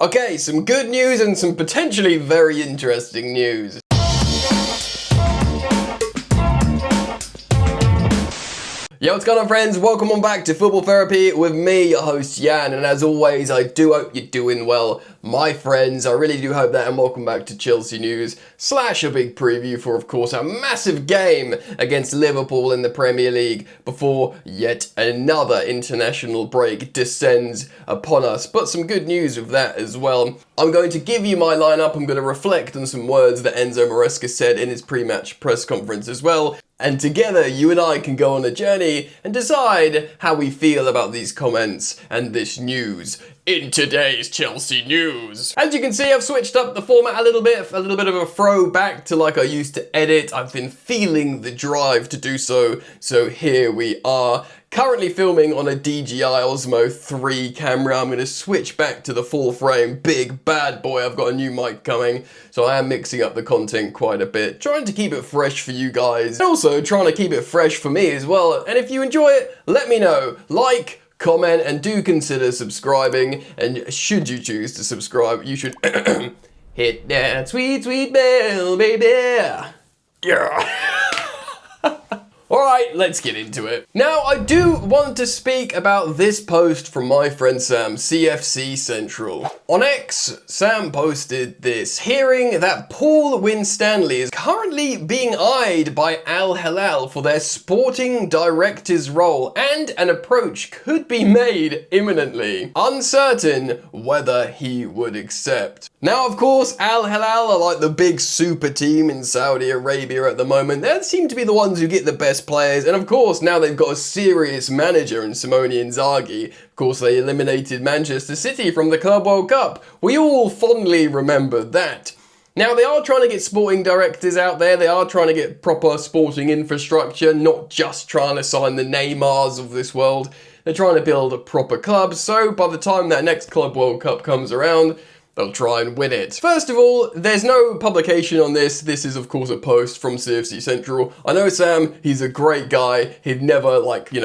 Okay, some good news and some potentially very interesting news. Yo, what's going on, friends? Welcome on back to Football Therapy with me, your host Jan, and as always, I do hope you're doing well, my friends. I really do hope that, and welcome back to Chelsea news / a big preview for, of course, a massive game against Liverpool in the Premier League before yet another international break descends upon us. But some good news with that as well. I'm going to give you my lineup. I'm going to reflect on some words that Enzo Maresca said in his pre-match press conference as well. And together, you and I can go on a journey and decide how we feel about these comments and this news in today's Chelsea news. As you can see, I've switched up the format a little bit of a throwback to like I used to edit. I've been feeling the drive to do so, so here we are. Currently filming on a DJI Osmo 3 camera. I'm going to switch back to the full frame, big bad boy. I've got a new mic coming, so I am mixing up the content quite a bit, trying to keep it fresh for you guys, and also trying to keep it fresh for me as well. And if you enjoy it, let me know. Like, comment, and do consider subscribing. And should you choose to subscribe, you should hit that sweet, sweet bell, baby. Yeah. Alright, let's get into it. Now, I do want to speak about this post from my friend Sam, CFC Central. On X, Sam posted this, hearing that Paul Winstanley is currently being eyed by Al Hilal for their sporting director's role, and an approach could be made imminently. Uncertain whether he would accept. Now, of course, Al Hilal are like the big super team in Saudi Arabia at the moment. They seem to be the ones who get the best players, and of course now they've got a serious manager in Simone Inzaghi. Of course, they eliminated Manchester City from the Club World Cup. We all fondly remember that. Now, they are trying to get sporting directors out there. They are trying to get proper sporting infrastructure, not just trying to sign the Neymars of this world. They're trying to build a proper club, so by the time that next Club World Cup comes around, they'll try and win it. First of all, there's no publication on this. This is, of course, a post from CFC Central. I know Sam, he's a great guy. He'd never,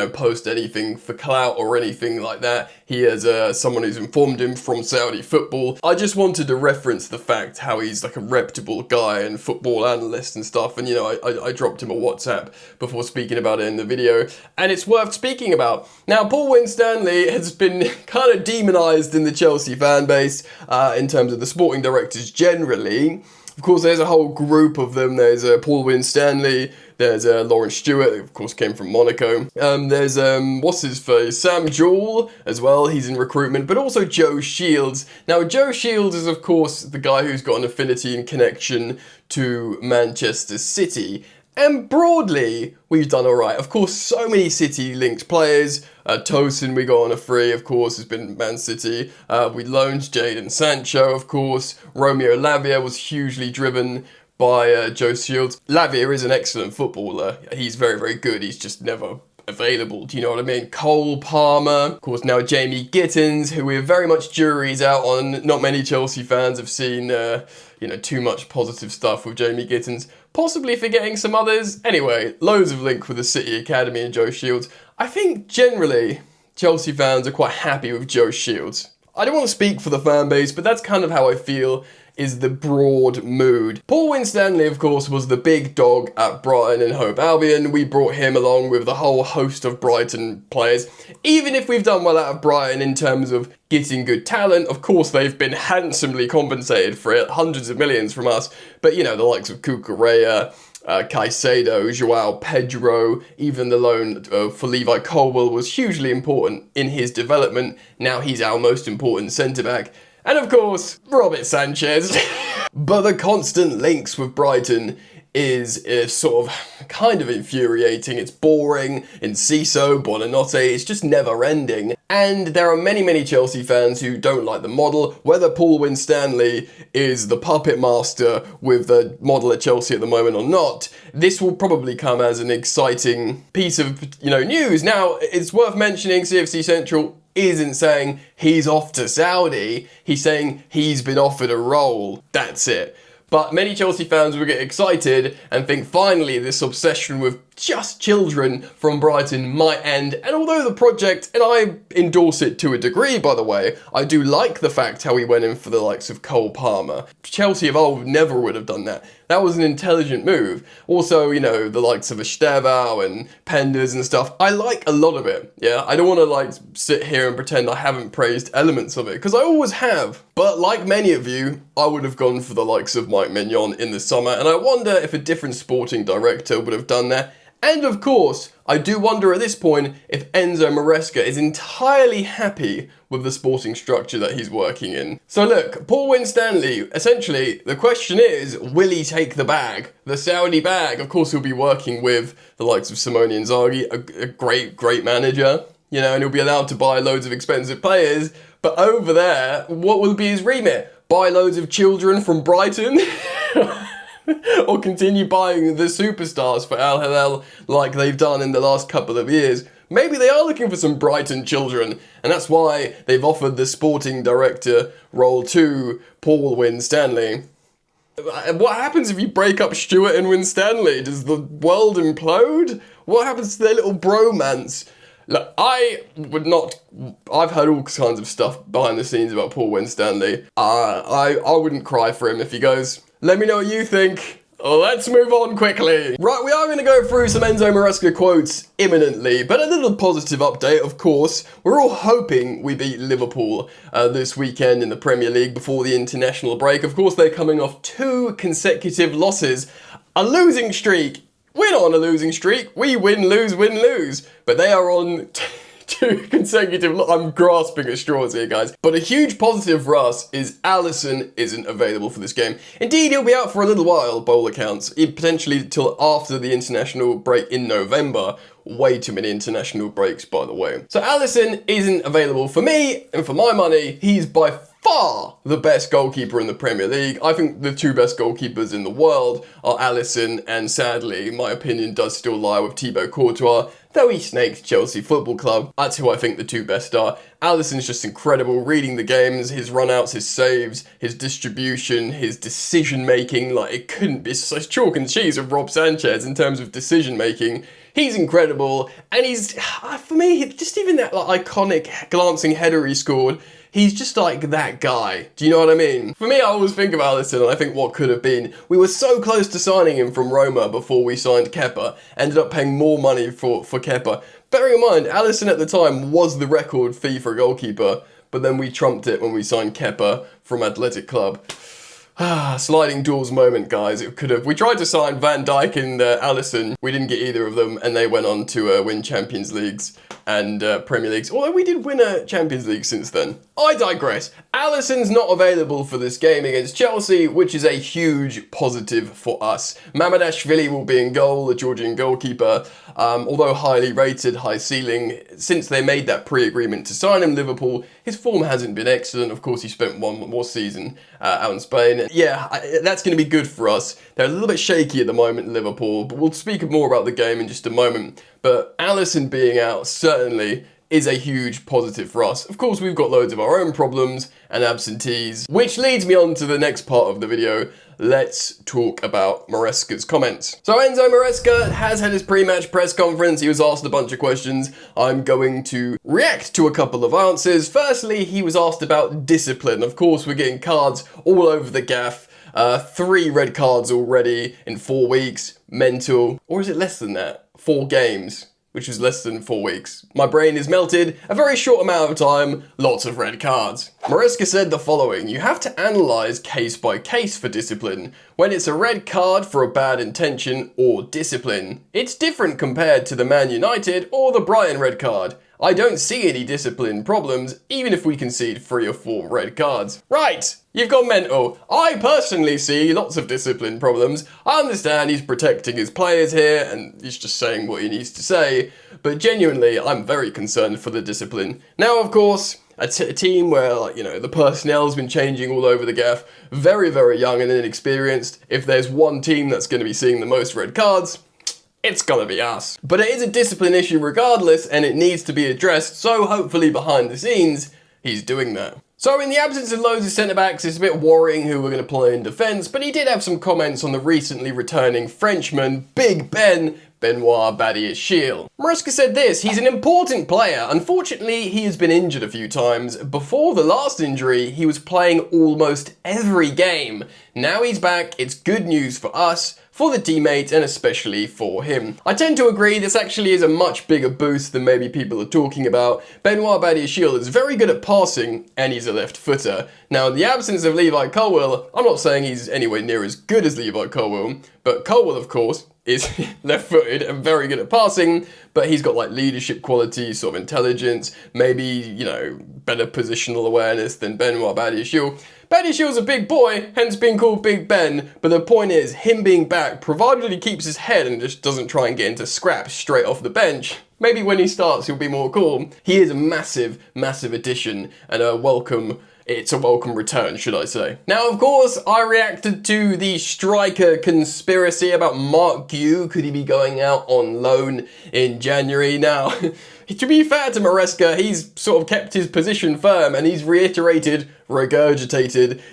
post anything for clout or anything like that. He has someone who's informed him from Saudi football. I just wanted to reference the fact how he's like a reputable guy and football analyst and stuff. And, I dropped him a WhatsApp before speaking about it in the video. And it's worth speaking about. Now, Paul Winstanley has been kind of demonized in the Chelsea fan base, in terms of the sporting directors generally. Of course, there's a whole group of them. There's Paul Winstanley, there's Lawrence Stewart, who of course came from Monaco. There's, what's his face, Sam Jewell as well, he's in recruitment, but also Joe Shields. Now, Joe Shields is of course the guy who's got an affinity and connection to Manchester City. And broadly, we've done alright. Of course, so many City-linked players. Tosin we got on a free, of course, has been Man City. We loaned Jadon Sancho, of course. Romeo Lavia was hugely driven by Joe Shields. Lavia is an excellent footballer. He's very, very good. He's just never available, do you know what I mean? Cole Palmer, of course now Jamie Gittins, who we're very much jury's out on. Not many Chelsea fans have seen, too much positive stuff with Jamie Gittins. Possibly forgetting some others. Anyway, loads of link with the City Academy and Joe Shields. I think generally Chelsea fans are quite happy with Joe Shields. I don't want to speak for the fan base, but that's kind of how I feel is the broad mood. Paul Winstanley, of course, was the big dog at Brighton and Hove Albion. We brought him along with the whole host of Brighton players. Even if we've done well out of Brighton in terms of getting good talent, of course they've been handsomely compensated for it, hundreds of millions from us. But, the likes of Cucurella, Caicedo, Joao Pedro, even the loan for Levi Colwill was hugely important in his development. Now he's our most important centre-back. And of course, Robert Sanchez. But the constant links with Brighton is sort of kind of infuriating. It's boring. Enciso, Buonanotte, it's just never ending. And there are many, many Chelsea fans who don't like the model. Whether Paul Winstanley is the puppet master with the model at Chelsea at the moment or not, this will probably come as an exciting piece of, news. Now, it's worth mentioning CFC Central isn't saying he's off to Saudi. He's saying he's been offered a role. That's it. But many Chelsea fans will get excited and think finally this obsession with just children from Brighton might end. And although the project, and I endorse it to a degree by the way, I do like the fact how he went in for the likes of Cole Palmer. Chelsea of old never would have done that. That was an intelligent move. Also, you know, the likes of Estevao and Penders and stuff. I like a lot of it, yeah? I don't want to like sit here and pretend I haven't praised elements of it, because I always have. But like many of you, I would have gone for the likes of Mike Mignon in the summer, and I wonder if a different sporting director would have done that. And of course, I do wonder at this point if Enzo Maresca is entirely happy with the sporting structure that he's working in. So look, Paul Winstanley, essentially, the question is, will he take the bag? The Saudi bag? Of course he'll be working with the likes of Simone Inzaghi, a great manager, you know, and he'll be allowed to buy loads of expensive players. But over there, what will be his remit? Buy loads of children from Brighton? Or continue buying the superstars for Al Hilal like they've done in the last couple of years? Maybe they are looking for some Brighton children, and that's why they've offered the sporting director role to Paul Winstanley. What happens if you break up Stuart and Winstanley? Does the world implode? What happens to their little bromance? Look, I've heard all kinds of stuff behind the scenes about Paul Winstanley. I wouldn't cry for him if he goes. Let me know what you think. Let's move on quickly. Right, we are going to go through some Enzo Maresca quotes imminently, but a little positive update, of course. We're all hoping we beat Liverpool this weekend in the Premier League before the international break. Of course, they're coming off 2 consecutive losses, a losing streak. We're not on a losing streak. We win, lose. But they are on 2 consecutive. I'm grasping at straws here, guys. But a huge positive for us is Alisson isn't available for this game. Indeed, he'll be out for a little while, by all accounts. Potentially till after the international break in November. Way too many international breaks, by the way. So Alisson isn't available for me, and for my money, he's by far the best goalkeeper in the Premier League. I think the 2 best goalkeepers in the world are Alisson, and sadly, my opinion does still lie with Thibaut Courtois, though he snaked Chelsea Football Club. That's who I think the 2 best are. Alisson's just incredible, reading the games, his run-outs, his saves, his distribution, his decision-making. Like, it couldn't be so chalk and cheese with Rob Sanchez in terms of decision-making. He's incredible, and he's, for me, just even that like iconic glancing header he scored, he's just like that guy. Do you know what I mean? For me, I always think of Alisson and I think what could have been. We were so close to signing him from Roma before we signed Kepa. Ended up paying more money for Kepa. Bearing in mind, Alisson at the time was the record fee for a goalkeeper, but then we trumped it when we signed Kepa from Athletic Club. Sliding doors moment, guys. It could have. We tried to sign Van Dijk and Alisson. We didn't get either of them, and they went on to win Champions Leagues and Premier Leagues. Although we did win a Champions League since then. I digress. Alisson's not available for this game against Chelsea, which is a huge positive for us. Mamadashvili will be in goal, the Georgian goalkeeper. Although highly rated, high ceiling, since they made that pre-agreement to sign him, Liverpool, his form hasn't been excellent. Of course, he spent 1 more season out in Spain. Yeah, that's going to be good for us. They're a little bit shaky at the moment, Liverpool, but we'll speak more about the game in just a moment. But Alisson being out certainly is a huge positive for us. Of course, we've got loads of our own problems and absentees, which leads me on to the next part of the video. Let's talk about Maresca's comments. So Enzo Maresca has had his pre-match press conference. He was asked a bunch of questions. I'm going to react to a couple of answers. Firstly, he was asked about discipline. Of course, we're getting cards all over the gaff. 3 red cards already in 4 weeks. Mental. Or is it less than that? 4 games. Which is less than 4 weeks. My brain is melted, a very short amount of time, lots of red cards. Maresca said the following: you have to analyse case by case for discipline. When it's a red card for a bad intention or discipline, it's different compared to the Man United or the Brighton red card. I don't see any discipline problems, even if we concede 3 or 4 red cards. Right, you've gone mental. I personally see lots of discipline problems. I understand he's protecting his players here, and he's just saying what he needs to say, but genuinely, I'm very concerned for the discipline. Now, of course, a team where, like, you know, the personnel's been changing all over the gaff, very, very young and inexperienced. If there's one team that's going to be seeing the most red cards, it's gonna be us. But it is a discipline issue regardless, and it needs to be addressed, so hopefully behind the scenes, he's doing that. So in the absence of loads of centre-backs, it's a bit worrying who we're going to play in defence, but he did have some comments on the recently returning Frenchman, Big Ben. Benoit Badiashile. Maresca said this: he's an important player. Unfortunately, he has been injured a few times. Before the last injury, he was playing almost every game. Now he's back. It's good news for us, for the teammates, and especially for him. I tend to agree this actually is a much bigger boost than maybe people are talking about. Benoit Badiashile is very good at passing, and he's a left footer. Now, in the absence of Levi Colwill, I'm not saying he's anywhere near as good as Levi Colwill, but Colwill, of course, is left-footed and very good at passing, but he's got like leadership qualities, sort of intelligence, maybe, you know, better positional awareness than Benoit Badiashile. Badiashile's a big boy, hence being called Big Ben, but the point is, him being back, provided he keeps his head and just doesn't try and get into scraps straight off the bench, maybe when he starts he'll be more cool. He is a massive, massive addition and a welcome return, should I say. Now, of course, I reacted to the striker conspiracy about Mark Gue. Could he be going out on loan in January? Now, to be fair to Maresca, he's sort of kept his position firm and he's regurgitated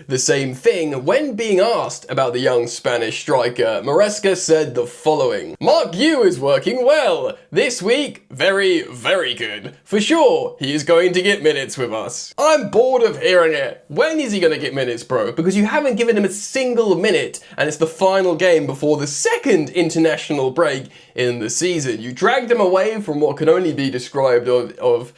the same thing. When being asked about the young Spanish striker, Maresca said the following: Mark Gue is working well. This week, very, very good. For sure, he is going to get minutes with us. I'm bored of hearing it. When is he going to get minutes, bro? Because you haven't given him a single minute, and it's the final game before the second international break in the season. You dragged him away from what can only be described of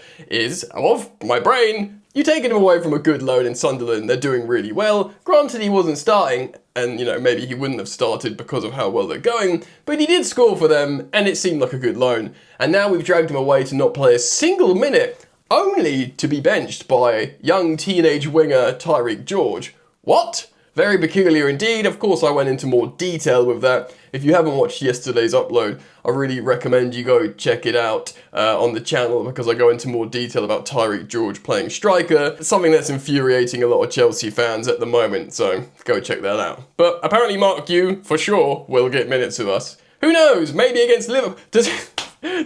my brain. You taken him away from a good loan in Sunderland. They're doing really well. Granted, he wasn't starting, and, you know, maybe he wouldn't have started because of how well they're going, but he did score for them, and it seemed like a good loan. And now we've dragged him away to not play a single minute, only to be benched by young teenage winger Tyreek George. What? Very peculiar indeed. Of course, I went into more detail with that. If you haven't watched yesterday's upload, I really recommend you go check it out on the channel, because I go into more detail about Tyreek George playing striker. It's something that's infuriating a lot of Chelsea fans at the moment, so go check that out. But apparently Mark Gue, for sure, will get minutes with us. Who knows? Maybe against Liverpool.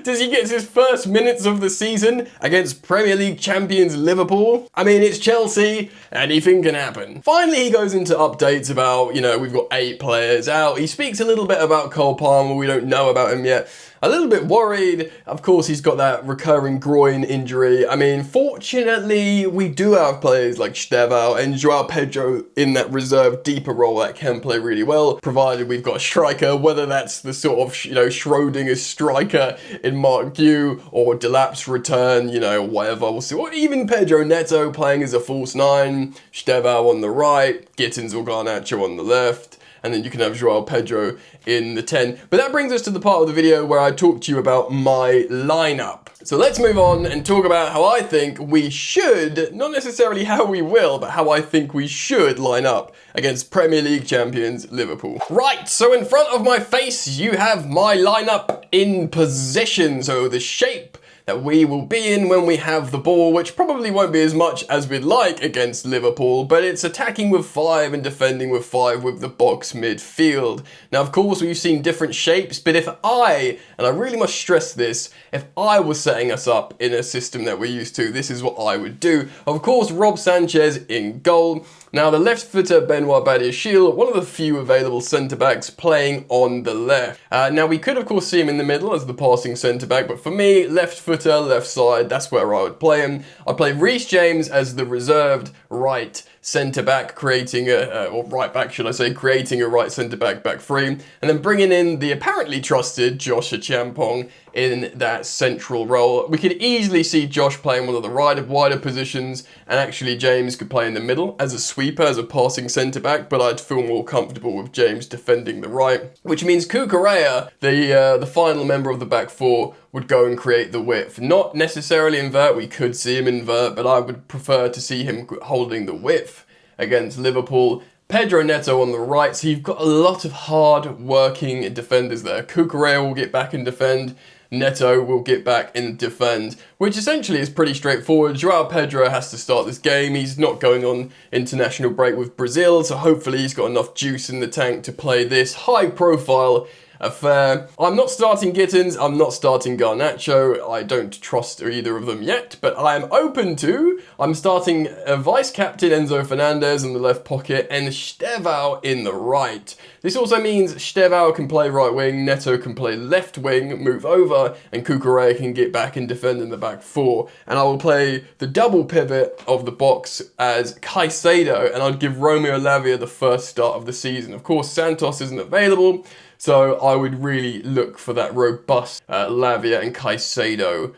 Does he get his first minutes of the season against Premier League champions Liverpool? I mean, it's Chelsea, anything can happen. Finally, he goes into updates about, you know, we've got 8 players out. He speaks a little bit about Cole Palmer. We don't know about him yet. A little bit worried. Of course, he's got that recurring groin injury. I mean, fortunately, we do have players like Estevao and Joao Pedro in that reserve deeper role that can play really well, provided we've got a striker, whether that's the sort of, you know, Schrodinger's striker in Mark Gue or Delap's return, you know, whatever. We'll see. Or even Pedro Neto playing as a false 9, Estevao on the right, Gittins or Garnacho on the left. And then you can have Joao Pedro in the 10. But that brings us to the part of the video where I talk to you about my lineup. So let's move on and talk about how I think we should, not necessarily how we will, but how I think we should line up against Premier League champions Liverpool. Right, so in front of my face, you have my lineup in position. So the shape that we will be in when we have the ball, which probably won't be as much as we'd like against Liverpool, but it's attacking with 5 and defending with 5 with the box midfield. Now, of course, we've seen different shapes, but if I really must stress this, if I was setting us up in a system that we're used to, this is what I would do. Of course, Rob Sanchez in goal. Now, the left footer Benoit Badiashile, one of the few available centre-backs playing on the left. Now, we could, of course, see him in the middle as the passing centre-back, but for me, left footer, left side, that's where I would play him. I'd play Reece James as the reserved right centre-back, creating or right back, should I say, creating a right centre-back back three, and then bringing in the apparently trusted Josh Achampong in that central role. We could easily see Josh playing one of the wider positions, and actually James could play in the middle as a sweeper, as a passing centre-back, but I'd feel more comfortable with James defending the right, which means Cucurella, the final member of the back four, would go and create the width. Not necessarily invert, we could see him invert, but I would prefer to see him holding the width against Liverpool. Pedro Neto on the right, so you've got a lot of hard-working defenders there. Cucurella will get back and defend, Neto will get back and defend, which essentially is pretty straightforward. Joao Pedro has to start this game. He's not going on international break with Brazil, so hopefully he's got enough juice in the tank to play this high-profile affair. I'm not starting Gittins, I'm not starting Garnacho. I don't trust either of them yet, but I am open to. I'm starting vice-captain Enzo Fernandez in the left pocket and Estevao in the right. This also means Estevao can play right wing, Neto can play left wing, move over, and Cucurella can get back and defend in the back four. And I will play the double pivot of the box as Caicedo, and I'd give Romeo Lavia the first start of the season. Of course, Santos isn't available, so I would really look for that robust Lavia and Caicedo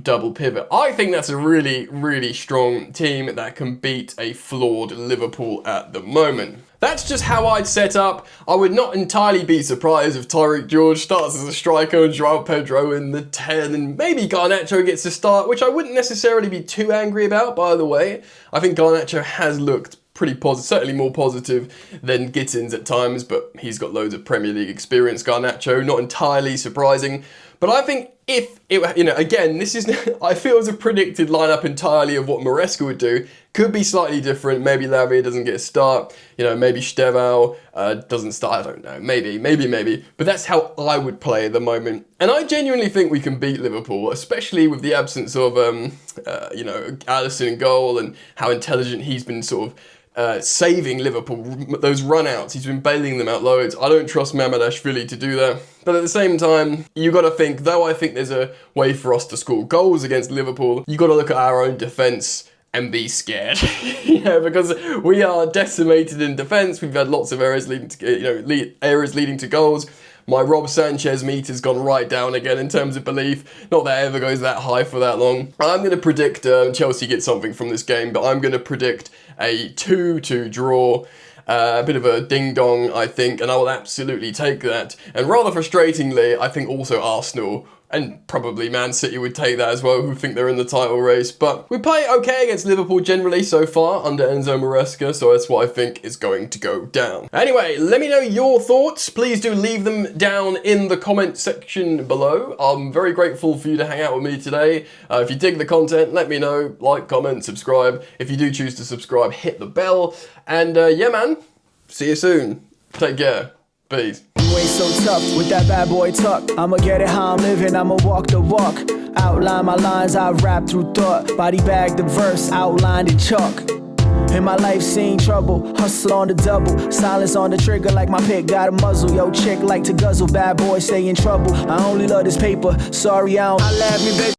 double pivot. I think that's a really, really strong team that can beat a flawed Liverpool at the moment. That's just how I'd set up. I would not entirely be surprised if Tyreek George starts as a striker and João Pedro in the 10, and maybe Garnacho gets a start, which I wouldn't necessarily be too angry about, by the way. I think Garnacho has looked pretty positive, certainly more positive than Gittins at times, but he's got loads of Premier League experience, Garnacho, not entirely surprising. But I think if it, again, this is, I feel it's a predicted lineup entirely of what Maresca would do. Could be slightly different. Maybe Lavia doesn't get a start. Maybe Estevao doesn't start. I don't know. Maybe. But that's how I would play at the moment. And I genuinely think we can beat Liverpool, especially with the absence of, Alisson in goal and how intelligent he's been sort of saving Liverpool, those run-outs. He's been bailing them out loads. I don't trust Mamardashvili to do that. But at the same time, you got to think, though I think there's a way for us to score goals against Liverpool, you got to look at our own defence and be scared, because we are decimated in defence. We've had lots of errors leading to goals. My Rob Sanchez meter's gone right down again in terms of belief. Not that it ever goes that high for that long. I'm going to predict Chelsea get something from this game, but I'm going to predict a 2-2 draw. A bit of a ding-dong, I think, and I will absolutely take that. And rather frustratingly, I think also Arsenal and probably Man City would take that as well, who think they're in the title race. But we play okay against Liverpool generally so far under Enzo Maresca, so that's what I think is going to go down. Anyway, let me know your thoughts. Please do leave them down in the comment section below. I'm very grateful for you to hang out with me today. If you dig the content, let me know. Like, comment, subscribe. If you do choose to subscribe, hit the bell. And yeah, man, see you soon. Take care. Peace. You ain't so tough with that bad boy tuck. I'ma get it how I'm living, I'ma walk the walk. Outline my lines, I rap through thought. Body bag the verse, outlined in chalk. In my life seen trouble, hustle on the double. Silence on the trigger like my pick got a muzzle. Yo chick like to guzzle, bad boy stay in trouble. I only love this paper, sorry I don't. I laugh me bitch.